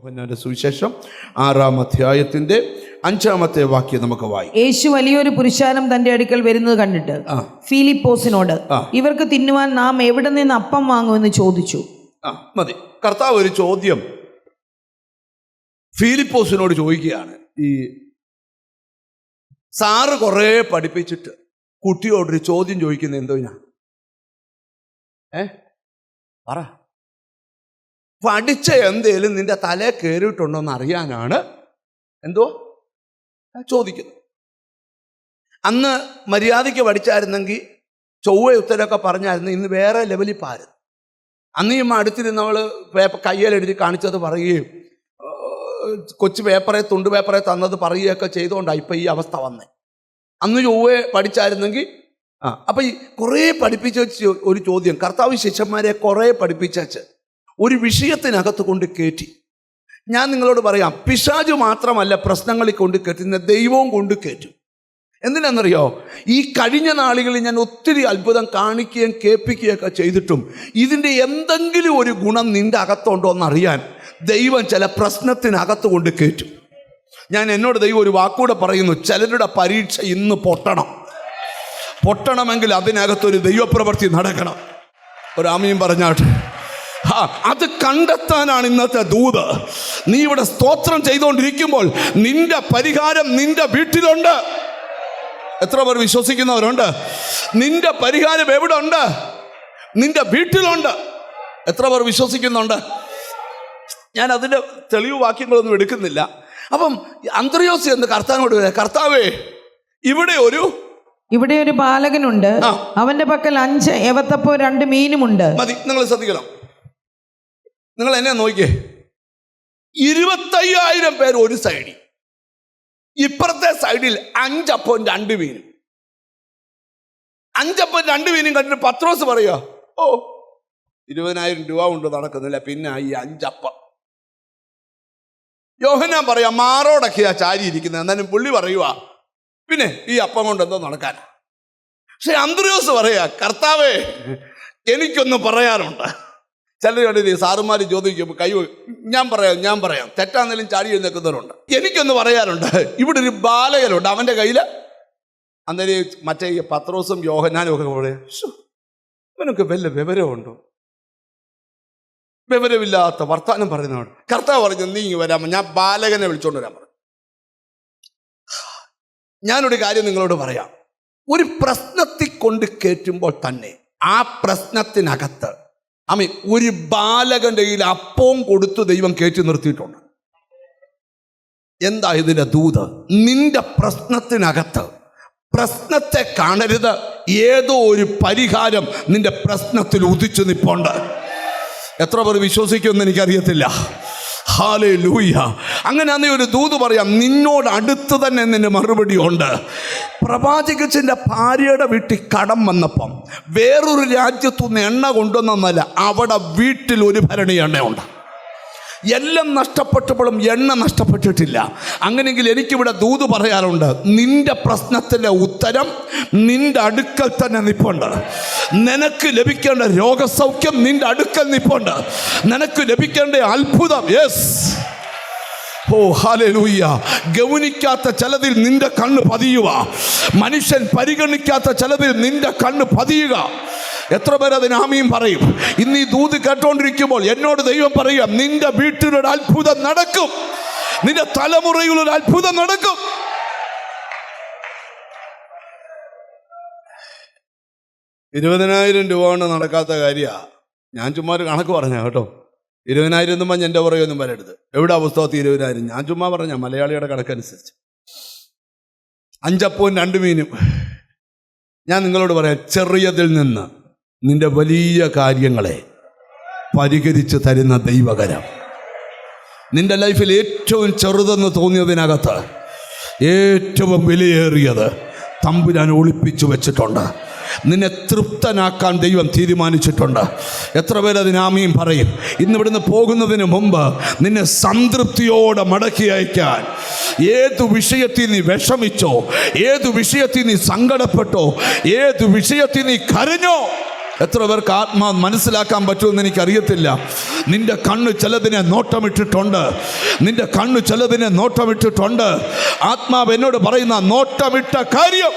യോഹന്നാന്റെ സുവിശേഷം 6-ാം അധ്യായത്തിന്റെ 5-ാമത്തെ വാക്യം നമുക്ക് വായിക്കാം. യേശു വലിയൊരു പുരുഷാരം തന്റെ അടുക്കൽ വരുന്നത് കണ്ടിട്ട് ഫിലിപ്പോസിനോട് ഇവർക്ക് തിന്നുവാൻ നാം എവിടെ നിന്ന് അപ്പം വാങ്ങുമെന്ന് ചോദിച്ചു. മതി. കർത്താവ് ഒരു ചോദ്യം ഫിലിപ്പോസിനോട് ചോദിക്കുകയാണ്. ഈ സാറ് കുറെ പഠിപ്പിച്ചിട്ട് കുട്ടിയോടൊരു ചോദ്യം ചോദിക്കുന്നത് എന്തോ പറ, പഠിച്ച എന്തേലും നിന്റെ തലേ കയറിയിട്ടുണ്ടോന്ന് അറിയാനാണ് എന്തോ ചോദിക്കുന്നത്. അന്ന് മര്യാദയ്ക്ക് പഠിച്ചായിരുന്നെങ്കിൽ ചൊവ്വ ഉത്തരമൊക്കെ പറഞ്ഞായിരുന്നു. ഇന്ന് വേറെ ലെവലിൽ പാരുന്നു. അന്ന് ഈ അടുത്തിരുന്ന് നമ്മൾ കയ്യിലെഴുതി കാണിച്ചത് പറയുകയും കൊച്ചു പേപ്പറെ തുണ്ട് പേപ്പറെ തന്നത് പറയുകയൊക്കെ ചെയ്തുകൊണ്ടാണ് ഇപ്പം ഈ അവസ്ഥ വന്നേ. അന്ന് ചൊവ്വ പഠിച്ചായിരുന്നെങ്കിൽ അപ്പം ഈ കുറേ പഠിപ്പിച്ച ഒരു ചോദ്യം കർത്താവ് ശിഷ്യന്മാരെ കുറേ പഠിപ്പിച്ചു ഒരു വിഷയത്തിനകത്ത് കൊണ്ട് കയറ്റി. ഞാൻ നിങ്ങളോട് പറയാം, പിശാചു മാത്രമല്ല പ്രശ്നങ്ങളിൽ കൊണ്ട് കയറ്റുന്ന, ദൈവവും കൊണ്ട് കയറ്റും. എന്തിനാണെന്നറിയോ? ഈ കഴിഞ്ഞ നാളുകളിൽ ഞാൻ ഒത്തിരി അത്ഭുതം കാണിക്കുകയും കേൾപ്പിക്കുകയൊക്കെ ചെയ്തിട്ടും ഇതിൻ്റെ എന്തെങ്കിലും ഒരു ഗുണം നിൻ്റെ അകത്തുണ്ടോ എന്നറിയാൻ ദൈവം ചില പ്രശ്നത്തിനകത്ത് കൊണ്ട് കയറ്റും. എന്നോട് ദൈവം ഒരു വാക്കൂടെ പറയുന്നു, ചിലരുടെ പരീക്ഷ ഇന്ന് പൊട്ടണമെങ്കിൽ അതിനകത്തൊരു ദൈവപ്രവൃത്തി നടക്കണം. ഒരു ആമയും പറഞ്ഞാട്ടെ. അത് കണ്ടെത്താനാണ് ഇന്നത്തെ ദൂത്. നീ ഇവിടെ സ്തോത്രം ചെയ്തുകൊണ്ടിരിക്കുമ്പോൾ നിന്റെ പരിഹാരം നിന്റെ വീട്ടിലുണ്ട്. എത്ര പേർ വിശ്വസിക്കുന്നവരുണ്ട്? നിന്റെ പരിഹാരം എവിടെ ഉണ്ട്? നിന്റെ വീട്ടിലുണ്ട്. എത്ര പേർ വിശ്വസിക്കുന്നുണ്ട്? ഞാൻ അതിൻ്റെ തെളിവ് വാക്യങ്ങളൊന്നും എടുക്കുന്നില്ല. അപ്പം അന്ത്രയോസ് എന്ന് കർത്താവിനോട് വരാം, കർത്താവേ ഇവിടെ ഒരു ബാലകനുണ്ട്, അവന്റെ പക്കൽ 5 യവത്തപ്പോ 2 മീനുമുണ്ട്. മതി. നിങ്ങൾ ശ്രദ്ധിക്കണം. നിങ്ങൾ എന്നെ നോക്കിയേ. 25,000 പേര് ഒരു സൈഡിൽ, ഇപ്പുറത്തെ സൈഡിൽ 5 അപ്പവും 2 മീനും. 5 അപ്പവും 2 മീനും കണ്ടിട്ട് പത്രോസ് പറയുക, 20,000 രൂപ കൊണ്ട് നടക്കുന്നില്ല, പിന്നെ ഈ 5 അപ്പം. യോഹന്നാൻ പറയാ മാറോടൊക്കെയാ ചാരി ഇരിക്കുന്നത്. എന്നാലും പുള്ളി പറയുക പിന്നെ ഈ അപ്പം കൊണ്ട് എന്തോ നടക്കാൻ. പക്ഷെ അന്ത്രയോസ് പറയാ, കർത്താവേ എനിക്കൊന്ന് പറയാനുണ്ട്. ചിലരോട് സാറുമാർ ചോദിക്കുമ്പോൾ ഞാൻ പറയാം തെറ്റാന്നേലും ചാടി എഴുന്നേക്കുന്നവരുണ്ട്. എനിക്കൊന്ന് പറയാനുണ്ട്. ഇവിടെ ഒരു ബാലകനുണ്ട്, അവൻ്റെ കയ്യിൽ അന്നേരം മറ്റേ പത്രോസും യോഹന്നാനും ഒക്കെ പറയാം, അവനൊക്കെ വല്ല വിവരമുണ്ടോ? വിവരമില്ലാത്ത വർത്താനം പറയുന്നവർ. കർത്താവ് പറഞ്ഞു, നീ ഇങ്ങ് വരാമോ, ഞാൻ ബാലകനെ വിളിച്ചോണ്ട് വരാൻ പറഞ്ഞു. ഞാനൊരു കാര്യം നിങ്ങളോട് പറയാം. ഒരു പ്രശ്നത്തിൽ കൊണ്ട് കയറ്റുമ്പോൾ തന്നെ ആ പ്രശ്നത്തിനകത്ത് ഒരു ബാലകന്റെ കയ്യിൽ അപ്പവും കൊടുത്ത് ദൈവം കയറ്റി നിർത്തിയിട്ടുണ്ട്. എന്താ ഇതിന്റെ ദൂത്? നിന്റെ പ്രശ്നത്തിനകത്ത് പ്രശ്നത്തെ കാണരുത്, ഏതോ ഒരു പരിഹാരം നിന്റെ പ്രശ്നത്തിൽ ഉദിച്ചു നിൽപ്പുണ്ട്. എത്ര പേർ വിശ്വസിക്കുമെന്ന് എനിക്കറിയത്തില്ല. ഹല്ലേലൂയ. അങ്ങനെ അന്ന് ഒരു ദൂത് പറയാം, നിന്നോട് അടുത്ത് തന്നെ നിന്റെ മറുപടി ഉണ്ട്. പ്രവാചകന്റെ ഭാര്യയുടെ വീട്ടിൽ കടം വന്നപ്പം വേറൊരു രാജ്യത്തുനിന്ന് എണ്ണ കൊണ്ടുവന്നല്ല, അവിടെ വീട്ടിൽ ഒരു ഭരണി എണ്ണയുണ്ട്. എല്ലാം നഷ്ടപ്പെട്ടപ്പോഴും എണ്ണ നഷ്ടപ്പെട്ടിട്ടില്ല. അങ്ങനെയെങ്കിൽ എനിക്കിവിടെ ദൂത് പറയാറുണ്ട്, നിന്റെ പ്രശ്നത്തിൻ്റെ ഉത്തരം നിന്റെ അടുക്കൽ തന്നെ നിൽപ്പുണ്ട്. നിനക്ക് ലഭിക്കേണ്ട രോഗസൗഖ്യം നിന്റെ അടുക്കൽ നിൽപ്പുണ്ട്. നിനക്ക് ലഭിക്കേണ്ട അത്ഭുതം, യെസ്, ഹല്ലേലൂയ. ഗൗനിക്കാത്ത ചിലതിൽ നിന്റെ കണ്ണ് പതിയുക, മനുഷ്യൻ പരിഗണിക്കാത്ത ചിലതിൽ നിന്റെ കണ്ണ് പതിയുക. എത്ര പേർ അതിന് ആമീൻ പറയും? ഇന്ന് ഈ ദൂത് കേട്ടോണ്ടിരിക്കുമ്പോൾ എന്നോട് ദൈവം പറയുക, നിന്റെ വീട്ടിലൊരു അത്ഭുതം നടക്കും, നിന്റെ തലമുറയിലൊരു അത്ഭുതം നടക്കും. $20,000 കൊണ്ട് നടക്കാത്ത കാര്യമാണ്. ഞാൻ ചുമ്മാ ഒരു കണക്ക് പറഞ്ഞ കേട്ടോ. 20,000 എന്നും പറഞ്ഞ് എൻ്റെ പുറകെ ഒന്നും വരരുത്. എവിടെ പുസ്തകത്തിൽ 20,000? ഞാൻ ചുമ്മാ പറഞ്ഞ മലയാളിയുടെ കണക്കനുസരിച്ച് 5 അപ്പവും 2 മീനും. ഞാൻ നിങ്ങളോട് പറയാം, ചെറിയതിൽ നിന്ന് നിന്റെ വലിയ കാര്യങ്ങളെ പരിഹരിച്ച് തരുന്ന ദൈവകരം. നിന്റെ ലൈഫിൽ ഏറ്റവും ചെറുതെന്ന് തോന്നിയതിനകത്ത് ഏറ്റവും വിലയേറിയത് തമ്പുരാൻ ഒളിപ്പിച്ചു വെച്ചിട്ടുണ്ട്. നിന്നെ തൃപ്തനാക്കാൻ ദൈവം തീരുമാനിച്ചിട്ടുണ്ട്. എത്ര പേരതിന് ആമീൻ പറയും? ഇന്നിവിടുന്ന് പോകുന്നതിന് മുമ്പ് നിന്നെ സംതൃപ്തിയോടെ മടക്കി അയക്കാൻ, ഏതു വിഷയത്തിൽ നീ വിഷമിച്ചോ, ഏതു വിഷയത്തിൽ നീ സങ്കടപ്പെട്ടോ, ഏതു വിഷയത്തിൽ നീ കരഞ്ഞോ, എത്ര പേർക്ക് ആത്മാവ് മനസ്സിലാക്കാൻ പറ്റുമെന്ന് എനിക്കറിയത്തില്ല. നിന്റെ കണ്ണ് ചിലതിനെ നോട്ടമിട്ടിട്ടുണ്ട്. നിന്റെ കണ്ണ് ചിലതിനെ നോട്ടമിട്ടിട്ടുണ്ട്. ആത്മാവ് എന്നോട് പറയുന്ന നോട്ടമിട്ട കാര്യം